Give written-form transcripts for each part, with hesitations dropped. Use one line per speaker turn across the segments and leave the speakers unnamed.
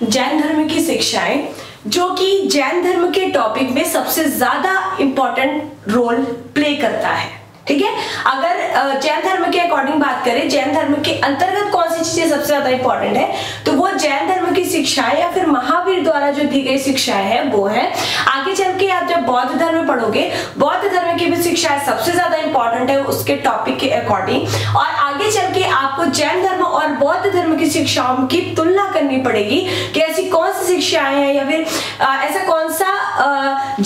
जैन धर्म की शिक्षाएं, जो कि जैन धर्म के टॉपिक में सबसे ज्यादा इंपॉर्टेंट रोल प्ले करता है। ठीक है, अगर जैन धर्म के अकॉर्डिंग बात करें, जैन धर्म के अंतर्गत कौन सी चीजें सबसे ज्यादा इंपॉर्टेंट है, तो वो जैन धर्म की शिक्षाएं या फिर महावीर द्वारा जो दी गई शिक्षाएं है वो है। आगे चल के आप जब बौद्ध धर्म पढ़ोगे, बौद्ध धर्म की भी शिक्षाएं सबसे ज्यादा इंपॉर्टेंट है उसके टॉपिक के अकॉर्डिंग। और आगे चल के आपको जैन धर्म और बौद्ध धर्म की शिक्षाओं की तुलना करनी पड़ेगी कि ऐसी कौन सी शिक्षाएं हैं, या फिर ऐसा कौन सा,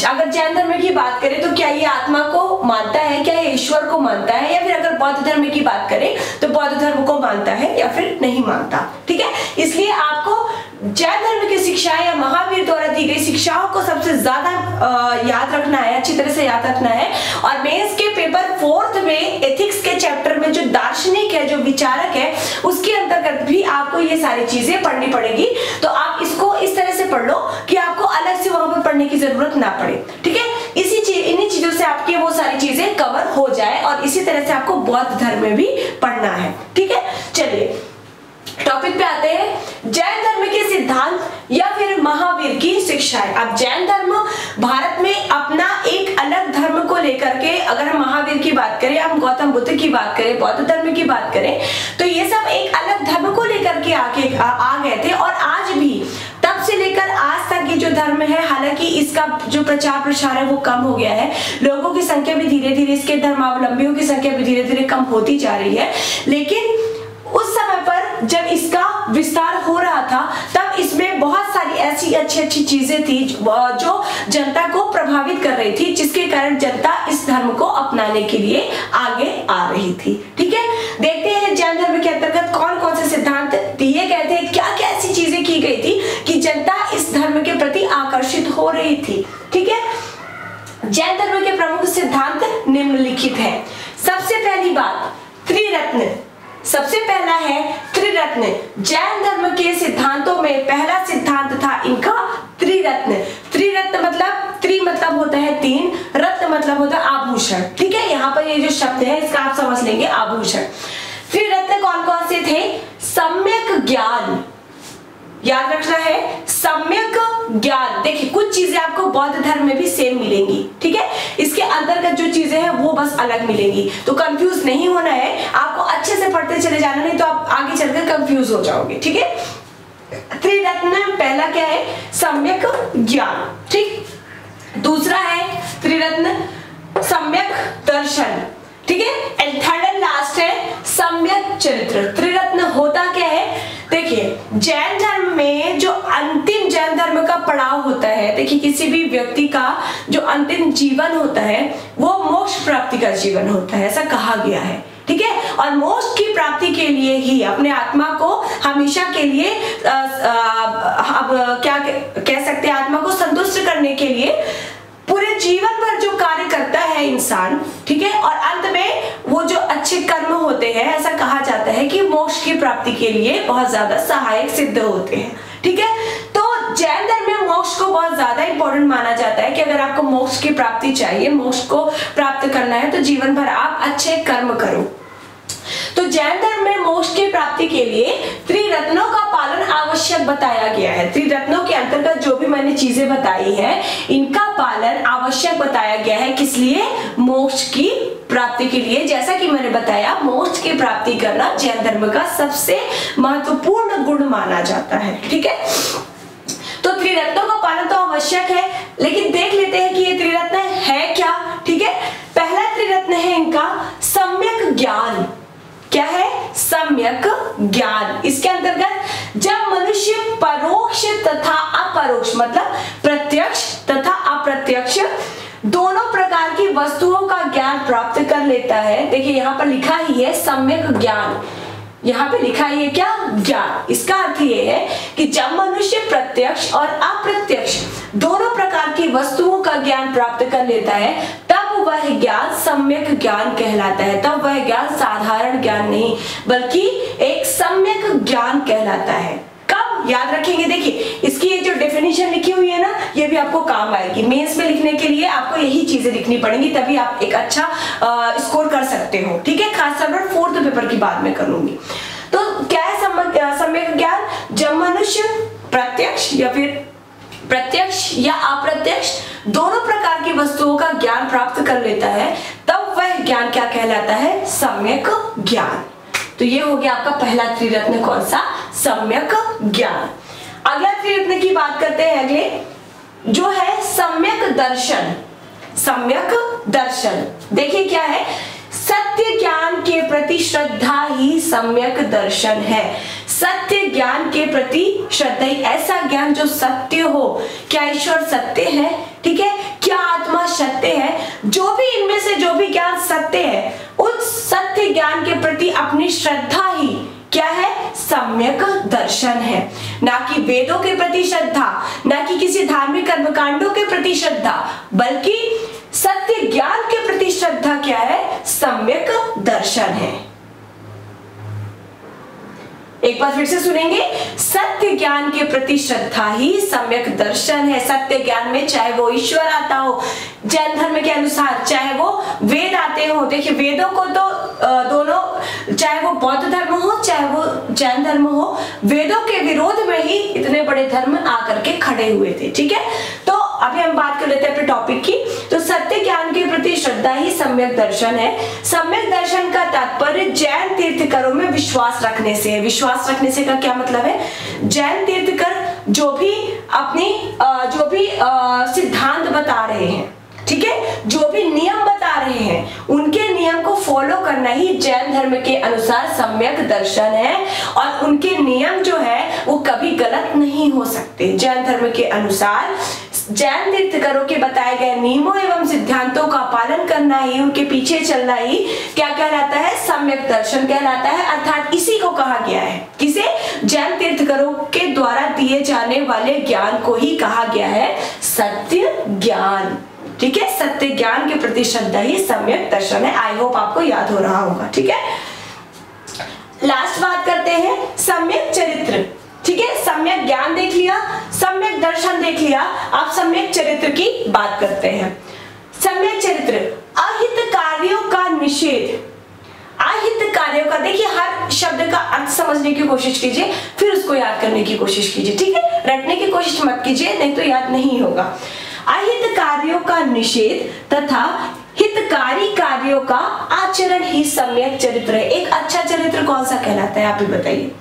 अगर जैन धर्म की बात करें तो क्या ये आत्मा को मानता है, क्या ये ईश्वर को मानता है, या फिर अगर बौद्ध धर्म की बात करें तो बौद्ध धर्म को मानता है या फिर नहीं मानता। ठीक है, इसलिए आपको जैन धर्म की शिक्षाएं या महावीर द्वारा दी गई शिक्षाओं को सबसे ज्यादा याद रखना है, अच्छी तरह से याद रखना है। और मेंस के पेपर 4th में एथिक्स के चैप्टर में जो दार्शनिक है, जो विचारक है, उसके अंतर्गत भी आपको ये सारी चीजें पढ़नी पड़ेगी। तो आप इसको इस तरह से पढ़ लो कि आपको अलग से वहां पर पढ़ने की जरूरत ना पड़े। ठीक है, इन्हीं चीजों से आपकी वो सारी चीजें कवर हो जाए, और इसी तरह से आपको बौद्ध धर्म में भी पढ़ना है। ठीक है, चलिए टॉपिक पे आते हैं, जैन धर्म के सिद्धांत या फिर महावीर की शिक्षाएं। अब जैन धर्म भारत में अपना एक अलग धर्म को लेकर के, अगर हम महावीर की बात करें, हम गौतम बुद्ध की बात करें, बौद्ध धर्म की बात करें, तो ये सब एक अलग धर्म को लेकर के आ गए थे। और आज भी तब से लेकर आज तक ये जो धर्म है, हालांकि इसका जो प्रचार प्रसार है वो कम हो गया है, लोगों की संख्या भी धीरे धीरे, इसके धर्मावलंबियों की संख्या भी धीरे धीरे कम होती जा रही है, लेकिन उस समय पर जब इसका विस्तार हो रहा था तब इसमें बहुत सारी ऐसी अच्छी अच्छी चीजें थी जो जनता को प्रभावित कर रही थी, जिसके कारण जनता इस धर्म को अपनाने के लिए आगे आ रही थी। ठीक है, देखते हैं जैन धर्म के अंतर्गत कौन कौन से सिद्धांत दिए गए थे, क्या क्या ऐसी चीजें की गई थी कि जनता इस धर्म के प्रति आकर्षित हो रही थी। ठीक है, जैन धर्म के प्रमुख सिद्धांत निम्नलिखित है। सबसे पहली बात, त्रिरत्न। सबसे पहला है त्रिरत्न। जैन धर्म के सिद्धांतों में पहला सिद्धांत था इनका त्रिरत्न। त्रिरत्न मतलब, त्रि मतलब होता है 3, रत्न मतलब होता है आभूषण। ठीक है, यहाँ पर ये जो शब्द है इसका आप समझ लेंगे, आभूषण। त्रिरत्न कौन कौन से थे? सम्यक ज्ञान, याद रखना है, सम्यक ज्ञान। देखिए कुछ चीजें आपको बौद्ध धर्म में भी सेम मिलेंगी। ठीक है, इसके अंतर्गत जो चीजें हैं वो बस अलग मिलेंगी, तो कंफ्यूज नहीं होना है, आपको अच्छे से पढ़ते चले जाना, नहीं तो आप आगे चलकर कंफ्यूज हो जाओगे। ठीक है, त्रिरत्न पहला क्या है? सम्यक ज्ञान। ठीक, दूसरा है त्रिरत्न सम्यक दर्शन। ठीक है, एंड थर्ड एंड लास्ट है सम्यक चरित्र। त्रिरत्न होता क्या है? देखिए जैन धर्म में जो अंतिम जैन धर्म का पड़ाव होता है, देखिए किसी भी व्यक्ति का जो अंतिम जीवन होता है वो मोक्ष प्राप्ति का जीवन होता है, ऐसा कहा गया है। ठीक है, और मोक्ष की प्राप्ति के लिए ही अपने आत्मा को हमेशा के लिए अब क्या कह सकते हैं, आत्मा को संतुष्ट करने के लिए पूरे जीवन भर जो कार्य करता है इंसान। ठीक है, और अंत में वो जो अच्छे कर्म होते हैं, ऐसा कहा जाता है कि मोक्ष की प्राप्ति के लिए बहुत ज्यादा सहायक सिद्ध होते हैं। ठीक है, तो जैन धर्म में मोक्ष को बहुत ज्यादा इंपॉर्टेंट माना जाता है कि अगर आपको मोक्ष की प्राप्ति चाहिए, मोक्ष को प्राप्त करना है, तो जीवन भर आप अच्छे कर्म करो। तो जैन धर्म में मोक्ष की प्राप्ति के लिए त्रिरत्नों का पालन आवश्यक बताया गया है। त्रिरत्नों के अंतर्गत जो भी मैंने चीजें बताई है, इनका पालन आवश्यक बताया गया है। किस लिए? मोक्ष की प्राप्ति के लिए। जैसा कि मैंने बताया, मोक्ष की प्राप्ति करना जैन धर्म का सबसे महत्वपूर्ण गुण माना जाता है। ठीक है, तो त्रिरत्नों का पालन तो आवश्यक है, लेकिन देख लेते हैं कि ये त्रिरत्न है क्या। ठीक है, पहला त्रिरत्न है इनका सम्यक ज्ञान। क्या है? सम्यक ज्ञान। इसके अंतर्गत जब मनुष्य परोक्ष तथा अपरोक्ष मतलब प्रत्यक्ष तथा अप्रत्यक्ष दोनों प्रकार की वस्तुओं का ज्ञान प्राप्त कर लेता है। देखिए यहाँ पर लिखा ही है सम्यक ज्ञान, यहाँ पे लिखा ही है क्या? ज्ञान। इसका अर्थ ये है कि जब मनुष्य प्रत्यक्ष और अप्रत्यक्ष दोनों प्रकार की वस्तुओं का ज्ञान प्राप्त कर लेता है, तब वह ज्ञान सम्यक ज्ञान कहलाता है। तब वह ज्ञान साधारण ज्ञान नहीं बल्कि एक सम्यक ज्ञान कहलाता है। कब? याद रखेंगे, देखिए इसकी ये जो डेफिनेशन लिखी हुई है ना, ये भी आपको काम आएगी। मेंस में लिखने के लिए आपको यही चीजें लिखनी पड़ेंगी, तभी आप एक अच्छा स्कोर कर सकते हो। ठीक है, खासतौर पर 4th पेपर की बात में करूंगी। तो क्या है सम्यक ज्ञान? जब मनुष्य प्रत्यक्ष या फिर प्रत्यक्ष या अप्रत्यक्ष दोनों प्रकार की वस्तुओं का ज्ञान प्राप्त कर लेता है, तब वह ज्ञान क्या कहलाता है? सम्यक ज्ञान। तो ये हो गया आपका पहला त्रिरत्न, कौन सा? सम्यक ज्ञान। अगला त्रिरत्न की बात करते हैं, अगले जो है सम्यक दर्शन। सम्यक दर्शन देखिए क्या है? सत्य ज्ञान के प्रति श्रद्धा ही सम्यक दर्शन है। सत्य ज्ञान के प्रति श्रद्धा, ऐसा ज्ञान जो सत्य हो। क्या ईश्वर सत्य है? ठीक है, क्या आत्मा सत्य है? जो भी इनमें से जो भी ज्ञान सत्य है, उस सत्य ज्ञान के प्रति अपनी श्रद्धा ही क्या है? सम्यक दर्शन है। ना कि वेदों के प्रति श्रद्धा, ना कि किसी धार्मिक कर्मकांडों के प्रति श्रद्धा, बल्कि सत्य ज्ञान के प्रति श्रद्धा क्या है? सम्यक दर्शन है। एक बार फिर से सुनेंगे, सत्य ज्ञान के प्रति श्रद्धा ही सम्यक दर्शन है। सत्य ज्ञान में चाहे वो ईश्वर आता हो जैन धर्म के अनुसार, चाहे वो वेद आते हो। देखिए वेदों को तो दोनों, चाहे वो बौद्ध धर्म हो चाहे वो जैन धर्म हो, वेदों के विरोध में ही इतने बड़े धर्म आकर के खड़े हुए थे। ठीक है, तो अभी हम बात कर लेते हैं अपने टॉपिक की। तो सत्य ज्ञान के प्रति श्रद्धा ही सम्यक दर्शन है। सम्यक दर्शन का तात्पर्य जैन तीर्थंकरों में विश्वास रखने से है। विश्वास रखने से का क्या मतलब है? जैन तीर्थंकर जो भी अपनी जो भी सिद्धांत बता रहे हैं, ठीक है, जो भी नियम बता रहे हैं, उनके नियम को फॉलो करना ही जैन धर्म के अनुसार सम्यक दर्शन है। और उनके नियम जो है वो कभी गलत नहीं हो सकते। जैन धर्म के अनुसार जैन तीर्थंकरों के बताए गए नियमों एवं सिद्धांतों का पालन करना ही, उनके पीछे चलना ही क्या कहलाता है? सम्यक दर्शन कहलाता है। अर्थात इसी को कहा गया है, किसे? जैन तीर्थंकरों के द्वारा दिए जाने वाले ज्ञान को ही कहा गया है सत्य ज्ञान। ठीक है, सत्य ज्ञान के प्रति श्रद्धा ही सम्यक दर्शन है। आई होप आपको याद हो रहा होगा। ठीक है, लास्ट बात करते हैं सम्यक चरित्र। ठीक है, सम्यक ज्ञान देख लिया, सम्यक दर्शन देख लिया, आप सम्यक चरित्र की बात करते हैं। सम्यक चरित्र, अहित कार्यों का निषेध। अहित कार्यों का, देखिए हर शब्द का अर्थ समझने की कोशिश कीजिए, फिर उसको याद करने की कोशिश कीजिए। ठीक है, रटने की कोशिश मत कीजिए, नहीं तो याद नहीं होगा। अहित कार्यों का निषेध तथा हितकारी कार्यों का आचरण ही सम्यक चरित्र है। एक अच्छा चरित्र कौन सा कहलाता है? आप ही बताइए।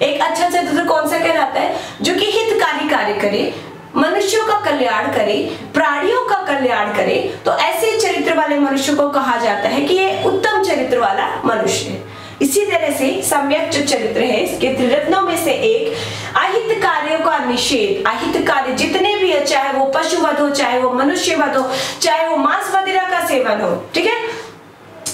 एक अच्छा चरित्र कौन सा कहलाता है? जो कि हितकारी कार्य करे, मनुष्यों का कल्याण करे, प्राणियों का कल्याण करे। तो ऐसे चरित्र वाले मनुष्य को कहा जाता है कि ये उत्तम चरित्र वाला मनुष्य है। इसी तरह से सम्यक जो चरित्र है, इसके त्रिरत्नों में से एक अहित कार्यों का निषेध। अहित कार्य जितने भी है, चाहे वो पशुवध हो, चाहे वो मनुष्य वध हो, चाहे वो मांस मदिरा का सेवन हो, ठीक है,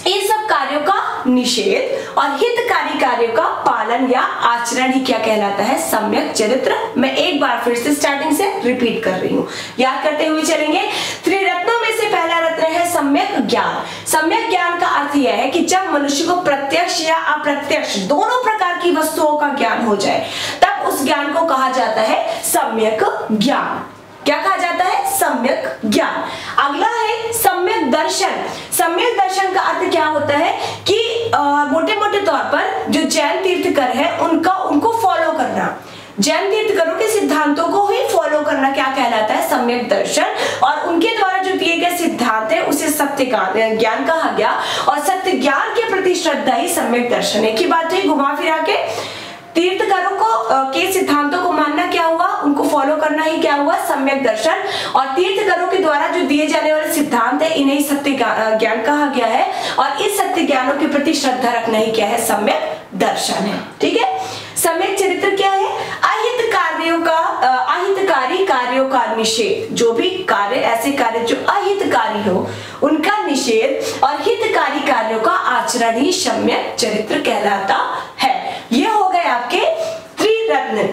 इन सब कार्यों का निषेध और हितकारी कार्यों का पालन या आचरण ही क्या कहलाता है? सम्यक चरित्र। मैं एक बार फिर से स्टार्टिंग से रिपीट कर रही हूँ, याद करते हुए चलेंगे। त्रिरत्नों में से पहला रत्न है सम्यक ज्ञान। सम्यक ज्ञान का अर्थ यह है कि जब मनुष्य को प्रत्यक्ष या अप्रत्यक्ष दोनों प्रकार की वस्तुओं का ज्ञान हो जाए, तब उस ज्ञान को कहा जाता है सम्यक ज्ञान। क्या कहा जाता है? सम्यक ज्ञान। अगला है सम्यक दर्शन। सम्यक दर्शन का अर्थ क्या होता है कि मोटे मोटे तौर पर जो जैन तीर्थंकर है उनको फॉलो करना, जैन तीर्थंकरों के सिद्धांतों को ही फॉलो करना क्या कहलाता है? सम्यक दर्शन। और उनके द्वारा जो दिए गए सिद्धांत है उसे सत्य ज्ञान कहा गया, और सत्य ज्ञान के प्रति श्रद्धा ही सम्यक दर्शन है। की बात हुई घुमा फिरा के, तीर्थंकरों को के सिद्धांतों को मानना क्या हुआ? उनको फॉलो करना ही क्या हुआ? सम्यक दर्शन। और तीर्थंकरों के द्वारा जो दिए जाने वाले सिद्धांत है, इन्हें सत्य ज्ञान कहा गया है, और इस सत्य ज्ञानों के प्रति श्रद्धा रखना ही क्या है? सम्यक दर्शन है। ठीक है, सम्यक चरित्र क्या है? अहित कार्यों का, अहितकारी कार्यों का निषेध। जो भी कार्य, ऐसे कार्य जो अहितकारी हो, उनका निषेध और हितकारी कार्यों का आचरण ही सम्यक चरित्र कहलाता है। ये हो गए आपके त्रिरत्न।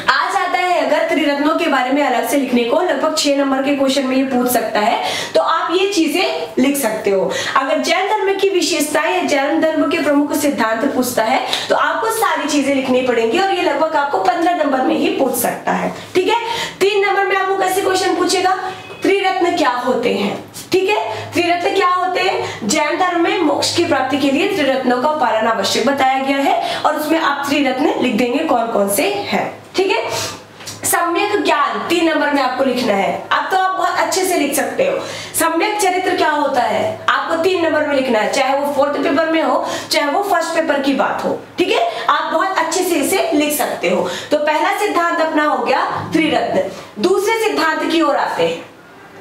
आ जाता है अगर त्रिरत्नों के बारे में अलग से लिखने को, लगभग 6 नंबर के क्वेश्चन में ये पूछ सकता है, तो आप ये चीजें लिख सकते हो। अगर जैन धर्म की विशेषताएं या जैन धर्म के प्रमुख सिद्धांत पूछता है, तो आपको सारी चीजें लिखनी पड़ेंगी, और ये लगभग आपको 15 नंबर में ही पूछ सकता है। ठीक है, 3 नंबर में आपको कैसे क्वेश्चन पूछेगा? त्रिरत्न क्या होते हैं? ठीक है, त्रिरत्न क्या होते हैं? जैन धर्म में मोक्ष की प्राप्ति के लिए त्रिरत्नों का पालन आवश्यक बताया गया है, और उसमें आप त्रिरत्न लिख देंगे कौन कौन से हैं। ठीक है, लिखना है। अब तो आप बहुत अच्छे से लिख सकते हो। सम्यक चरित्र क्या होता है आपको 3 नंबर में लिखना है, चाहे वो 4th पेपर में हो चाहे वो 1st पेपर की बात हो, ठीक है। आप बहुत अच्छे से इसे लिख सकते हो। तो पहला सिद्धांत अपना हो गया त्रिरत्न। दूसरे सिद्धांत की ओर आते हैं,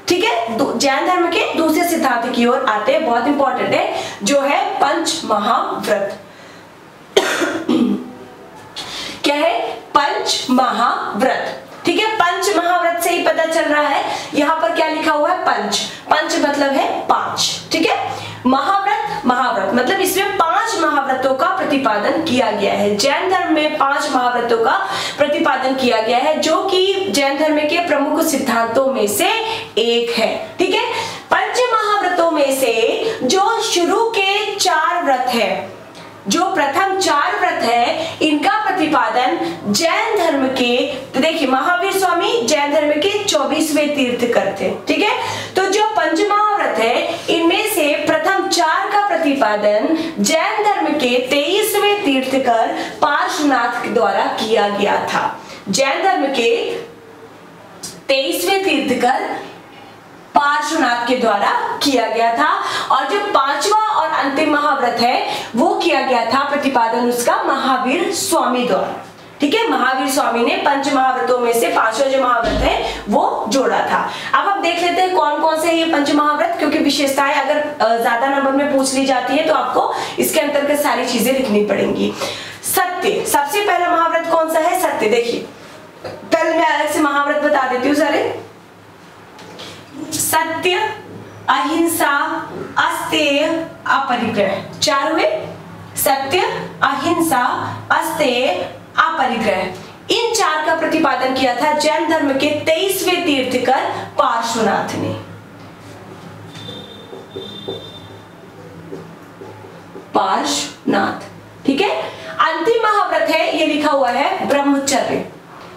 ठीक है। जैन धर्म के दूसरे सिद्धांत की ओर आते हैं, बहुत इंपॉर्टेंट है, जो है पंच महाव्रत। क्या है? पंच महाव्रत, ठीक है। पंच महाव्रत से ही पता चल रहा है, यहाँ पर क्या लिखा हुआ है? पंच। पंच मतलब है 5, ठीक है। महाव्रत, महाव्रत मतलब इसमें 5 महाव्रतों का प्रतिपादन किया गया है। जैन धर्म में 5 महाव्रतों का प्रतिपादन किया गया है, जो कि जैन धर्म के प्रमुख सिद्धांतों में से एक है, ठीक है। पंच महाव्रतों में से जो शुरू के 4 व्रत है, जो प्रथम 4 व्रत है, इनका प्रतिपादन जैन धर्म के, तो देखिए महावीर स्वामी जैन धर्म के 24वें तीर्थकर थे, ठीक है। तो जो पंच महाव्रत है, इनमें से प्रथम 4 का प्रतिपादन जैन धर्म के 23वें तीर्थकर पार्श्वनाथ के द्वारा किया गया था। जैन धर्म के 23वें तीर्थकर पार्श्वनाथ के द्वारा किया गया था। और जो 5वां और अंतिम महाव्रत है, वो किया गया था प्रतिपादन उसका महावीर स्वामी द्वारा, ठीक है। महावीर स्वामी ने पंच महाव्रतों में से 5वां जो महाव्रत है वो जोड़ा था। अब हम देख लेते हैं कौन कौन से ये पंच महाव्रत, क्योंकि विशेषताएं अगर ज्यादा नंबर में पूछ ली जाती है तो आपको इसके अंतर्गत सारी चीजें लिखनी पड़ेंगी। सत्य, सबसे पहला महाव्रत कौन सा है? सत्य। देखिए पहले मैं अलग से महाव्रत बता देती हूँ सारे। सत्य, अहिंसा, अस्तेय, अपरिग्रह, 4 हुए। सत्य, अहिंसा, अस्तेय, अपरिग्रह, इन 4 का प्रतिपादन किया था जैन धर्म के 23वें तीर्थकर पार्श्वनाथ ने। पार्श्वनाथ, ठीक है। अंतिम महाव्रत है, ये लिखा हुआ है ब्रह्मचर्य।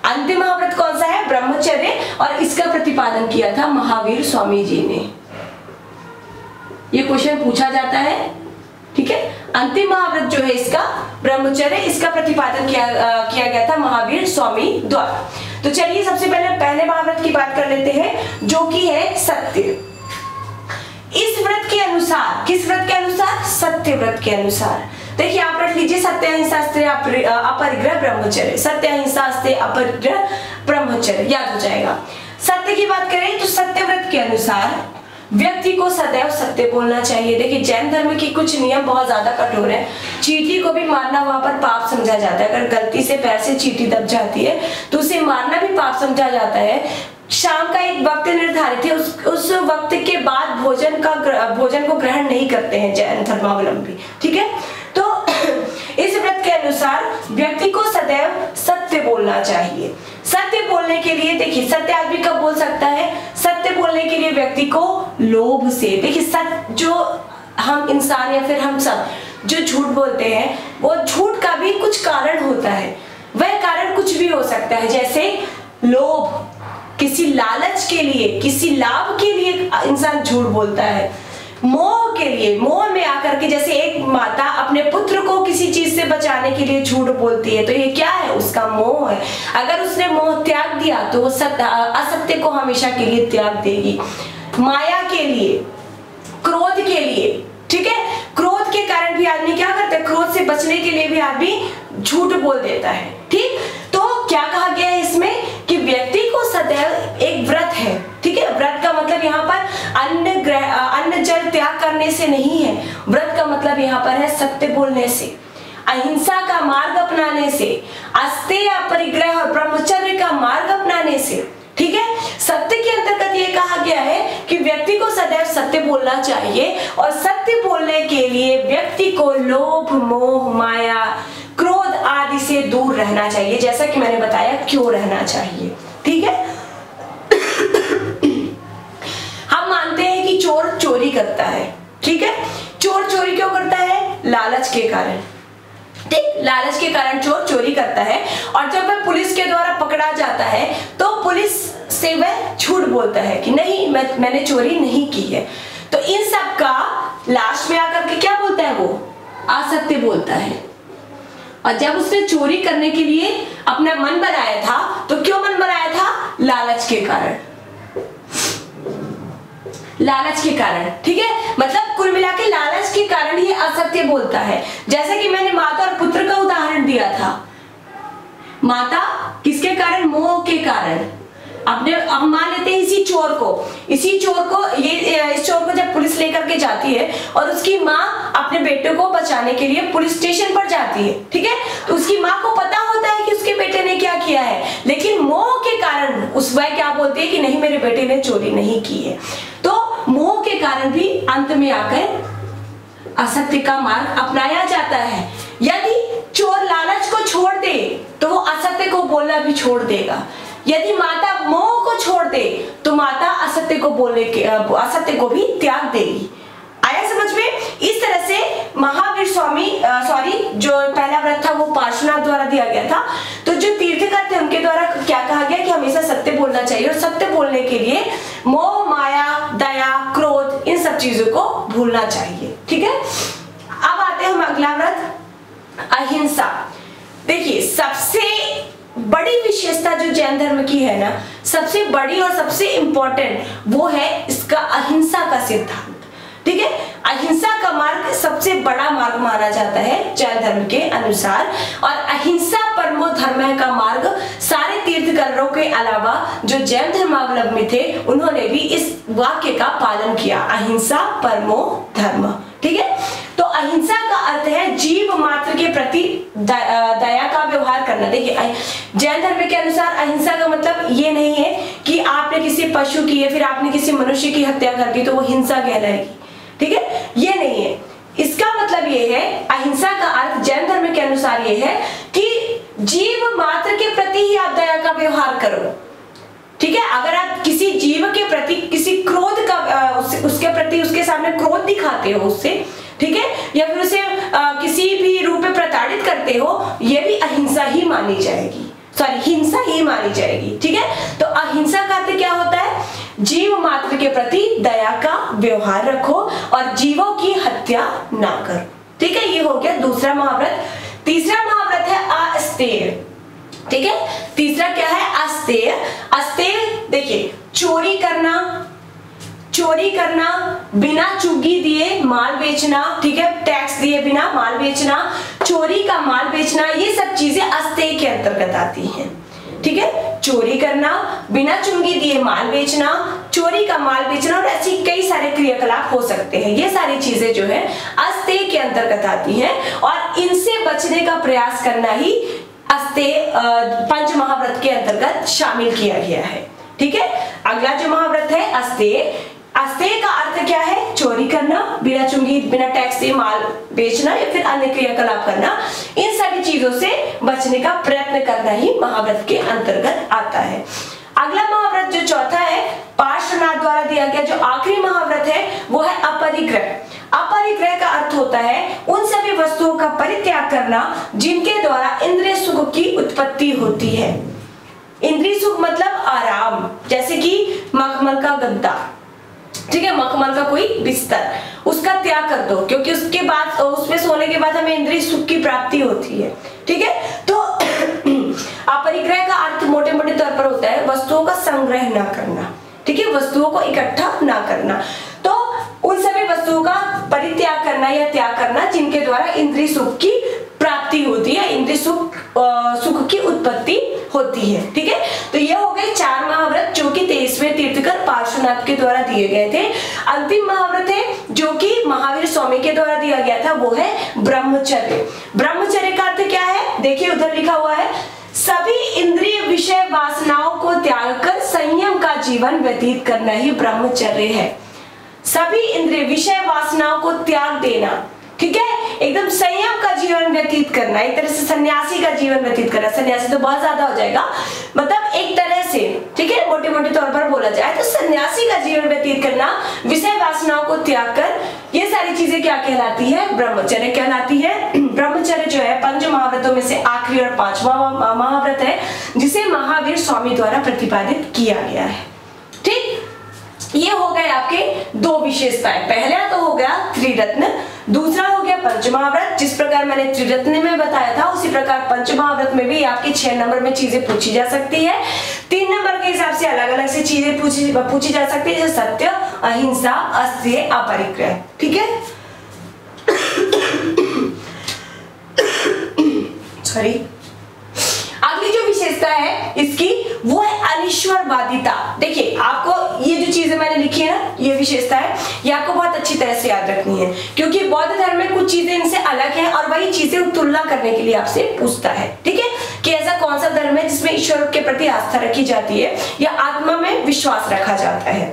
अंतिम महाव्रत कौन सा है? ब्रह्मचर्य, और इसका प्रतिपादन किया था महावीर स्वामी जी ने। ये क्वेश्चन पूछा जाता है, ठीक है। अंतिम महाव्रत जो है इसका ब्रह्मचर्य, इसका प्रतिपादन किया गया था महावीर स्वामी द्वारा। तो चलिए सबसे पहले महाव्रत की बात कर लेते हैं, जो कि है सत्य। इस व्रत के अनुसार, किस व्रत के अनुसार? सत्य व्रत के अनुसार। देखिए आप रख लीजिए, सत्य, अहिंसा, अस्तेय, अपरिग्रह, ब्रह्मचर्य। सत्य, अहिंसा, अस्तेय, अपरिग्रह, ब्रह्मचर्य, याद हो जाएगा। सत्य की बात करें तो सत्य व्रत के अनुसार व्यक्ति को सदैव सत्य बोलना चाहिए। देखिए जैन धर्म की कुछ नियम बहुत ज्यादा कठोर है। चींटी को भी मारना वहां पर पाप समझा जाता है। अगर गलती से पैर से चींटी दब जाती है तो उसे मारना भी पाप समझा जाता है। शाम का एक वक्त निर्धारित है, उस वक्त के बाद भोजन को ग्रहण नहीं करते हैं जैन धर्मावलंबी, ठीक है। तो इस व्रत के अनुसार व्यक्ति को सदैव सत्य बोलना चाहिए। सत्य बोलने के लिए देखिए, सत्य आदमी कब बोल सकता है? सत्य बोलने के लिए व्यक्ति को लोभ से, देखिए सत्य, जो हम इंसान या फिर हम सब जो झूठ बोलते हैं, वो झूठ का भी कुछ कारण होता है। वह कारण कुछ भी हो सकता है, जैसे लोभ, किसी लालच के लिए, किसी लाभ के लिए इंसान झूठ बोलता है। मोह के लिए, मोह में आकर के, जैसे एक माता अपने पुत्र को किसी चीज से बचाने के लिए झूठ बोलती है, तो ये क्या है? उसका मोह है। अगर उसने मोह त्याग दिया तो वो असत्य को हमेशा के लिए त्याग देगी। माया के लिए, क्रोध के लिए, ठीक है। क्रोध के कारण भी आदमी क्या करता है? क्रोध से बचने के लिए भी आदमी झूठ बोल देता है, ठीक। तो क्या कहा गया है इसमें कि व्यक्ति को सदैव एक व्रत है, ठीक है। व्रत का मतलब यहाँ पर अन्न जल त्याग करने से नहीं है। व्रत का मतलब यहाँ पर है सत्य बोलने से, अहिंसा का मार्ग अपनाने से, अस्तेय, अपरिग्रह और ब्रह्मचर्य का मार्ग अपनाने से, ठीक है। सत्य के अंतर्गत ये कहा गया है कि व्यक्ति को सदैव सत्य बोलना चाहिए, और सत्य बोलने के लिए व्यक्ति को लोभ, मोह, माया, क्रोध आदि से दूर रहना चाहिए। जैसा कि मैंने बताया क्यों रहना चाहिए, ठीक है। हम मानते हैं कि चोर चोरी करता है, ठीक है। चोर चोरी क्यों करता है? लालच के कारण, ठीक। लालच के कारण चोर चोरी करता है, और जब वह पुलिस के द्वारा पकड़ा जाता है तो पुलिस से वह झूठ बोलता है कि नहीं, मैंने चोरी नहीं की है। तो इन सब का लास्ट में आकर के क्या बोलता है? वो असत्य बोलता है। और जब उसने चोरी करने के लिए अपना मन बनाया था, तो क्यों मन बनाया था? लालच के कारण। लालच के कारण, ठीक है, मतलब कुल मिला के लालच के कारण ये असत्य बोलता है। जैसे कि मैंने माता और पुत्र का उदाहरण दिया था, माता किसके कारण, मोह के कारण। अब मान लेते हैं इसी चोर को इस चोर को जब पुलिस लेकर के जाती है और उसकी माँ अपने बेटे को बचाने के लिए पुलिस स्टेशन पर जाती है, ठीक है, तो उसकी माँ को पता होता है कि उसके बेटे ने क्या किया है, लेकिन मोह के कारण वह क्या बोलती है कि नहीं, मेरे बेटे ने चोरी नहीं की है। तो मोह के कारण भी अंत में आकर असत्य का मार्ग अपनाया जाता है। यदि चोर लालच को छोड़ दे तो वो असत्य को बोलना भी छोड़ देगा। यदि माता मोह को छोड़ दे तो माता असत्य को भी त्याग देगी। आया समझ में? इस तरह से महावीर स्वामी जो पहला व्रत था वो पार्श्वनाथ द्वारा दिया गया था। तो जो तीर्थकर थे उनके द्वारा क्या कहा गया कि हमेशा सत्य बोलना चाहिए, और सत्य बोलने के लिए मोह, माया, दया, क्रोध, इन सब चीजों को भूलना चाहिए, ठीक है। अब आते हैं हम अगला व्रत, अहिंसा। देखिए, सबसे बड़ी विशेषता जो जैन धर्म की है ना, सबसे बड़ी और सबसे इंपॉर्टेंट वो है इसका अहिंसा का सिद्धांत, ठीक है। अहिंसा का मार्ग सबसे बड़ा मार्ग माना जाता है जैन धर्म के अनुसार, और अहिंसा परमो धर्म का मार्ग सारे तीर्थंकरों के अलावा जो जैन धर्मावलंबी थे उन्होंने भी इस वाक्य का पालन किया, अहिंसा परमो धर्म, ठीक है। तो अहिंसा का अर्थ है जीव मात्र के प्रति दया का व्यवहार करना। देखिए, जैन धर्म के अनुसार अहिंसा का मतलब ये नहीं है कि आपने किसी पशु की या फिर आपने किसी मनुष्य की हत्या कर दी तो वो हिंसा कहलाएगी, ठीक है, ये नहीं है। इसका मतलब ये है, अहिंसा का अर्थ जैन धर्म के अनुसार ये है कि जीव मात्र के प्रति ही आप दया का व्यवहार करो, ठीक है। अगर आप किसी जीव के प्रति किसी क्रोध का उसके प्रति उसके सामने क्रोध दिखाते हो उससे, ठीक है, या फिर उसे किसी भी रूप में प्रताड़ित करते हो, ये भी अहिंसा ही मानी जाएगी, हिंसा ही मानी जाएगी, ठीक है। तो अहिंसा का अर्थ क्या होता है, जीव मात्र के प्रति दया का व्यवहार रखो और जीवों की हत्या ना करो, ठीक है। ये हो गया दूसरा महाव्रत। तीसरा महाव्रत है अस्तेय, ठीक है। तीसरा क्या है, अस्तेय। अस्तेय देखिए, चोरी करना, बिना चुगी दिए माल बेचना, ठीक है, टैक्स दिए बिना माल बेचना, चोरी का माल बेचना, ये सब चीजें अस्तेय के अंतर्गत आती हैं, ठीक है। चोरी करना, बिना चुंगी दिए माल बेचना, चोरी का माल बेचना और ऐसी कई सारे क्रियाकलाप हो सकते हैं, ये सारी चीजें जो है अस्तेय के अंतर्गत आती हैं, और इनसे बचने का प्रयास करना ही अस्तेय पंच महाव्रत के अंतर्गत शामिल किया गया है, ठीक है। अगला जो महाव्रत है अस्तेय। अस्तेय का अर्थ क्या है, चोरी करना, बिना चुंगी बिना टैक्स से माल बेचना या फिर अन्य क्रियाकलाप करना, इन सभी चीजों से बचने का प्रयत्न करना ही महाव्रत के अंतर्गत आता है। अगला महाव्रत जो चौथा है, पार्श्वनाथ द्वारा दिया गया जो आखिरी महाव्रत है वो है अपरिग्रह। अपरिग्रह का अर्थ होता है उन सभी वस्तुओं का परित्याग करना जिनके द्वारा इंद्रिय सुख की उत्पत्ति होती है। इंद्रिय सुख मतलब आराम, जैसे कि मखमल का गद्दा, ठीक है, मखमल का कोई बिस्तर, उसका त्याग कर दो, क्योंकि उसके बाद उसमें सोने के बाद हमें इंद्रिय सुख की प्राप्ति होती है, ठीक है। तो अपरिग्रह का अर्थ मोटे मोटे तौर पर होता है वस्तुओं का संग्रह ना करना, ठीक है, वस्तुओं को इकट्ठा ना करना। तो उन सभी वस्तुओं का परित्याग करना या त्याग करना जिनके द्वारा इंद्रिय सुख की प्राप्ति होती है, इंद्रिय सुख की उत्पत्ति होती है, ठीक है। तो ये हो गए 4 महाव्रत जो कि 23वें तीर्थंकर पार्श्वनाथ के द्वारा दिए गए थे। अंतिम महाव्रत है जो कि महावीर स्वामी के द्वारा दिया गया था, वो है ब्रह्मचर्य। ब्रह्मचर्य का अर्थ क्या है, देखिए उधर लिखा हुआ है, सभी इंद्रिय विषय वासनाओं को त्याग कर संयम का जीवन व्यतीत करना ही ब्रह्मचर्य है। सभी इंद्रिय विषय वासनाओं को त्याग देना, ठीक है, एकदम संयम का जीवन व्यतीत करना, एक तरह से सन्यासी का जीवन व्यतीत करना। सन्यासी तो बहुत ज्यादा हो जाएगा, मतलब एक तरह से, ठीक है, मोटे मोटे तौर पर बोला जाए तो सन्यासी का जीवन व्यतीत करना, विषय वासनाओं को त्याग कर, ये सारी चीजें क्या कहलाती है, ब्रह्मचर्य कहलाती है। ब्रह्मचर्य जो है पंच महाव्रतों में से आखिरी और 5वां महाव्रत है जिसे महावीर स्वामी द्वारा प्रतिपादित किया गया है, ठीक। ये हो गए आपके 2 विशेषताएं, पहला तो हो गया त्रिरत्न, दूसरा हो गया पंचमहाव्रत। जिस प्रकार मैंने त्रिरत्न में बताया था उसी प्रकार पंचमहाव्रत में भी आपके 6 नंबर में चीजें पूछी जा सकती है। 3 नंबर के हिसाब से अलग अलग से चीजें पूछी जा सकती है, जैसे सत्य अहिंसा, अस्तेय, अपरिग्रह। ठीक है, सॉरी। अगली जो विशेषता है इसकी वो है अनिश्वरवादिता। देखिए आपको ये जो चीजें मैंने लिखी है ना, ये विशेषता है, ये आपको बहुत अच्छी तरह से याद रखनी है, क्योंकि बौद्ध धर्म में कुछ चीजें इनसे अलग है और वही चीजें तुलना करने के लिए आपसे पूछता है। ठीक है, कि ऐसा कौन सा धर्म है जिसमें ईश्वर के प्रति आस्था रखी जाती है या आत्मा में विश्वास रखा जाता है।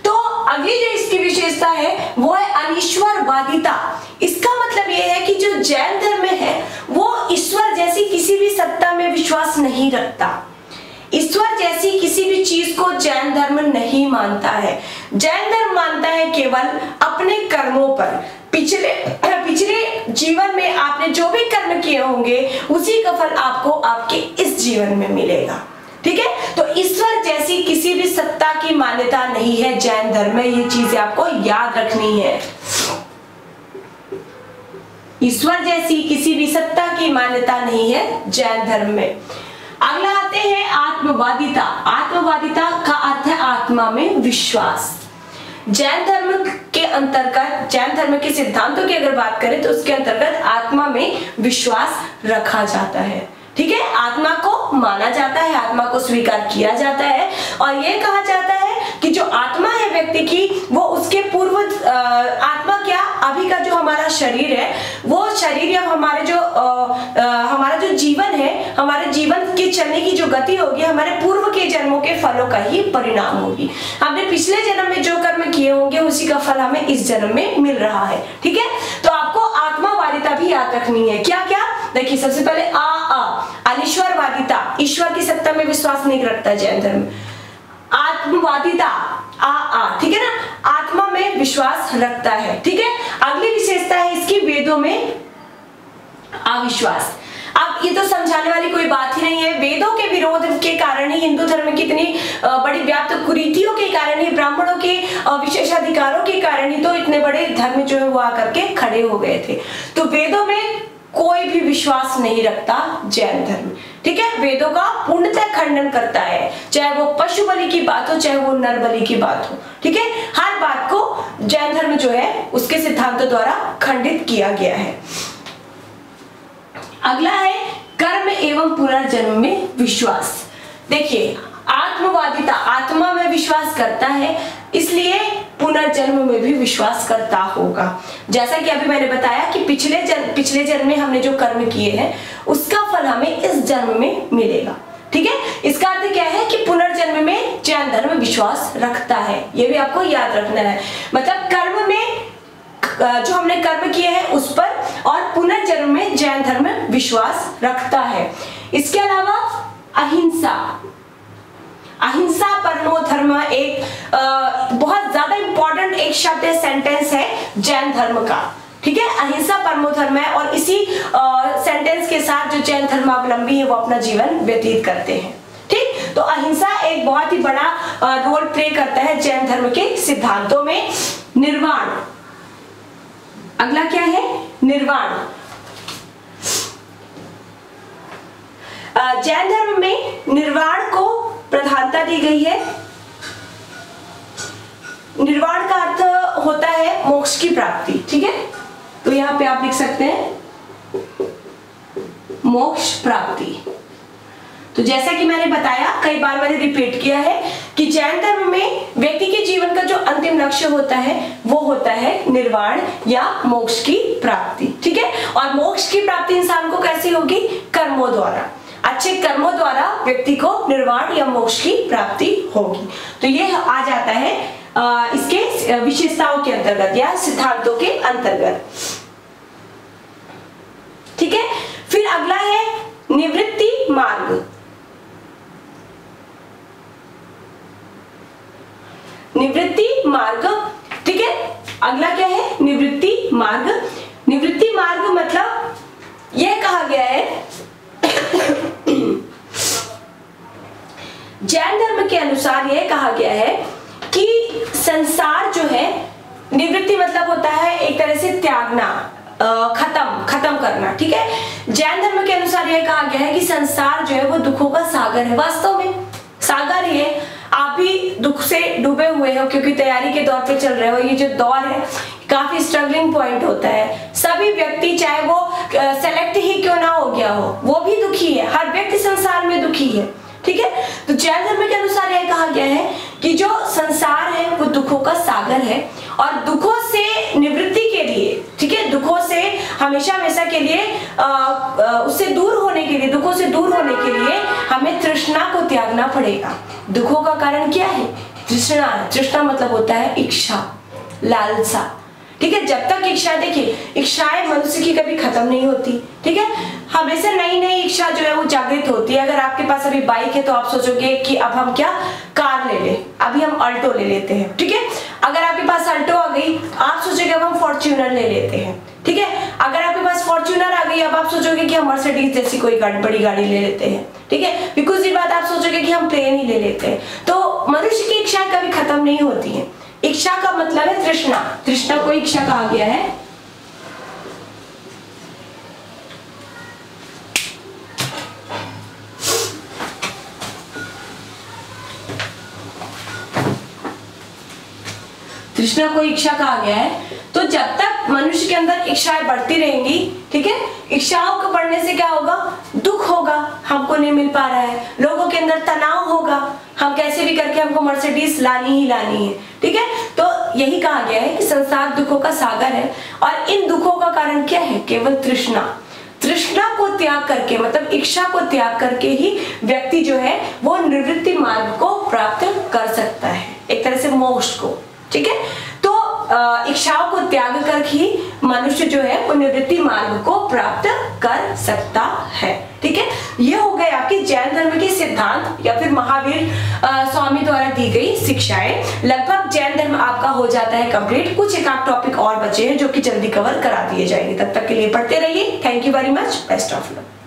तो अगली जो इसकी विशेषता है वो है अनिश्वरवादिता। इसका मतलब ये है कि जो जैन धर्म है वो ईश्वर जैसी किसी भी सत्ता में विश्वास नहीं रखता। ईश्वर जैसी किसी भी चीज को जैन धर्म नहीं मानता है। जैन धर्म मानता है केवल अपने कर्मों पर। पिछले जीवन में आपने जो भी कर्म किए होंगे उसी का फल आपको आपके इस जीवन में मिलेगा। ठीक है, तो ईश्वर जैसी किसी भी सत्ता की मान्यता नहीं है जैन धर्म में, ये चीजें आपको याद रखनी है। ईश्वर जैसी किसी भी सत्ता की मान्यता नहीं है जैन धर्म में। अगला आते हैं आत्मवादिता। आत्मवादिता का अर्थ है आत्मा में विश्वास। जैन धर्म के अंतर्गत, जैन धर्म के सिद्धांतों की अगर बात करें तो उसके अंतर्गत आत्मा में विश्वास रखा जाता है। ठीक है, आत्मा को माना जाता है, आत्मा को स्वीकार किया जाता है और यह कहा जाता है कि जो आत्मा है व्यक्ति की, वो उसके पूर्व आत्मा क्या, अभी का जो हमारा शरीर है वो शरीर या हमारे जो हमारा जो जीवन है, हमारे जीवन के चलने की जो गति होगी हमारे पूर्व के जन्मों के फलों का ही परिणाम होगी। हमने पिछले जन्म में जो कर्म किए होंगे उसी का फल हमें इस जन्म में मिल रहा है। ठीक है, तो आपको आत्मवादिता भी याद रखनी है। क्या क्या, देखिए सबसे पहले अनिश्वरवादिता, ईश्वर की सत्ता में विश्वास नहीं रखता जैन धर्म। आत्मवादिता ठीक है ना, आत्मा में विश्वास रखता है। ठीक है, अगली विशेषता है इसकी वेदों में अविश्वास। अब ये तो समझाने वाली कोई बात ही नहीं है। वेदों के विरोध के कारण ही हिंदू धर्म की इतनी बड़ी व्याप्त कुरीतियों के कारण ही, ब्राह्मणों के विशेषाधिकारों के कारण ही तो इतने बड़े धर्म जो है वो आकर के खड़े हो गए थे। तो वेदों में कोई भी विश्वास नहीं रखता जैन धर्म। ठीक है, वेदों का पूर्णतः खंडन करता है, चाहे वो पशु बलि की बात हो चाहे वो नर बलि की बात हो। ठीक है, हर बात को जैन धर्म जो है उसके सिद्धांतों द्वारा खंडित किया गया है। अगला है कर्म एवं पुनर्जन्म में विश्वास। देखिए आत्मवादिता आत्मा में विश्वास करता है, इसलिए पुनर्जन्म में भी विश्वास करता होगा। जैसा कि अभी मैंने बताया कि पिछले जन्म में हमने जो कर्म किए हैं उसका फल हमें इस जन्म में मिलेगा। ठीक है, इसका अर्थ क्या है कि पुनर्जन्म में जैन धर्म विश्वास रखता है, ये भी आपको याद रखना है। मतलब कर्म में जो हमने कर्म किए हैं उस पर, और पुनर्जन्म में जैन धर्म विश्वास रखता है। इसके अलावा अहिंसा, अहिंसा परमो धर्म एक बहुत ज्यादा इंपॉर्टेंट एक शब्द है, सेंटेंस है जैन धर्म का। ठीक है, अहिंसा परमो धर्म है और इसी सेंटेंस के साथ जो जैन धर्मावलंबी है वो अपना जीवन व्यतीत करते हैं। ठीक, तो अहिंसा एक बहुत ही बड़ा रोल प्ले करता है जैन धर्म के सिद्धांतों में। निर्वाण, अगला क्या है, निर्वाण। जैन धर्म में निर्वाण को प्रधानता दी गई है। निर्वाण का अर्थ होता है मोक्ष की प्राप्ति। ठीक है, तो यहां पे आप लिख सकते हैं मोक्ष प्राप्ति। तो जैसा कि मैंने बताया, कई बार मैंने रिपीट किया है कि जैन धर्म में व्यक्ति के जीवन का जो अंतिम लक्ष्य होता है वो होता है निर्वाण या मोक्ष की प्राप्ति। ठीक है, और मोक्ष की प्राप्ति इंसान को कैसे होगी, कर्मों द्वारा, अच्छे कर्मों द्वारा व्यक्ति को निर्वाण या मोक्ष की प्राप्ति होगी। तो ये आ जाता है इसके विशेषताओं के अंतर्गत या सिद्धांतों के अंतर्गत। ठीक है, फिर अगला है निवृत्ति मार्ग। निवृत्ति मार्ग, ठीक है, अगला क्या है, निवृत्ति मार्ग। निवृत्ति मार्ग मतलब यह कहा गया है जैन धर्म के अनुसार यह कहा गया है कि संसार जो है, निवृत्ति मतलब होता है एक तरह से त्यागना, खत्म करना। ठीक है, जैन धर्म के अनुसार यह कहा गया है कि संसार जो है वो दुखों का सागर है। वास्तव में सागर ही है, आप भी दुख दुख से डूबे हुए हो क्योंकि तैयारी के दौर पे चल रहे हो, ये जो दौर है काफी स्ट्रगलिंग पॉइंट होता है। सभी व्यक्ति चाहे वो सेलेक्ट ही क्यों ना हो गया हो, वो भी दुखी है, हर व्यक्ति संसार में दुखी है, ठीक है। तो जैन धर्म के अनुसार यह कहा गया है कि जो संसार है वो दुखों का सागर है और दुखों से निवृत्ति के लिए, ठीक है, दुखों से हमेशा हमेशा के लिए उससे दूर होने के लिए, दुखों से दूर होने के लिए हमें तृष्णा को त्यागना पड़ेगा। दुखों का कारण क्या है? तृष्णा। तृष्णा मतलब होता है इच्छा, लालसा, ठीक है। जब तक इच्छा, देखिए इच्छाएं मनुष्य की कभी खत्म नहीं होती, ठीक है, हमेशा नई नई इच्छा जो है वो जागृत होती है। अगर आपके पास अभी बाइक है तो आप सोचोगे कि अब हम क्या कार ले लें, अभी हम अल्टो ले लेते हैं, ठीक है। अगर आपके पास अल्टो आ गई आप सोचोगे अब हम फॉर्च्यूनर ले लेते हैं, ठीक है। अगर आपके पास फॉर्च्यूनर आ गई अब आप सोचोगे कि हम मर्सिडीज जैसी कोई बड़ी गाड़ी ले लेते हैं, ठीक है। फिर कुछ दिन बाद आप सोचोगे कि हम प्लेन ही ले लेते हैं। तो मनुष्य की इच्छाएं कभी खत्म नहीं होती है। इच्छा का मतलब है तृष्णा, तृष्णा को इच्छा कहा गया है। तृष्णा को इच्छा कहा गया है। तो जब तक मनुष्य के अंदर इच्छाएं बढ़ती रहेंगी, ठीक है, इच्छाओं को बढ़ने से क्या होगा? दुख होगा, हमको नहीं मिल पा रहा है, लोगों के अंदर तनाव होगा, हम कैसे भी करके हमको मर्सिडीज लानी ही लानी है, ठीक है। तो यही कहा गया है कि संसार दुखों का सागर है और इन दुखों का कारण क्या है? केवल तृष्णा। तृष्णा को त्याग करके, मतलब इच्छा को त्याग करके ही व्यक्ति जो है वो निवृत्ति मार्ग को प्राप्त कर सकता है, एक तरह से मोक्ष को, ठीक है। तो इच्छाओं को त्याग कर ही मनुष्य जो है वो निवृत्ति मार्ग को प्राप्त कर सकता है, ठीक है। ये हो गए आपके जैन धर्म के सिद्धांत या फिर महावीर स्वामी द्वारा दी गई शिक्षाएं। लगभग जैन धर्म आपका हो जाता है कंप्लीट। कुछ एक आध टॉपिक और बचे हैं जो कि जल्दी कवर करा दिए जाएंगे। तब तक के लिए पढ़ते रहिए। Thank you very much, best of luck.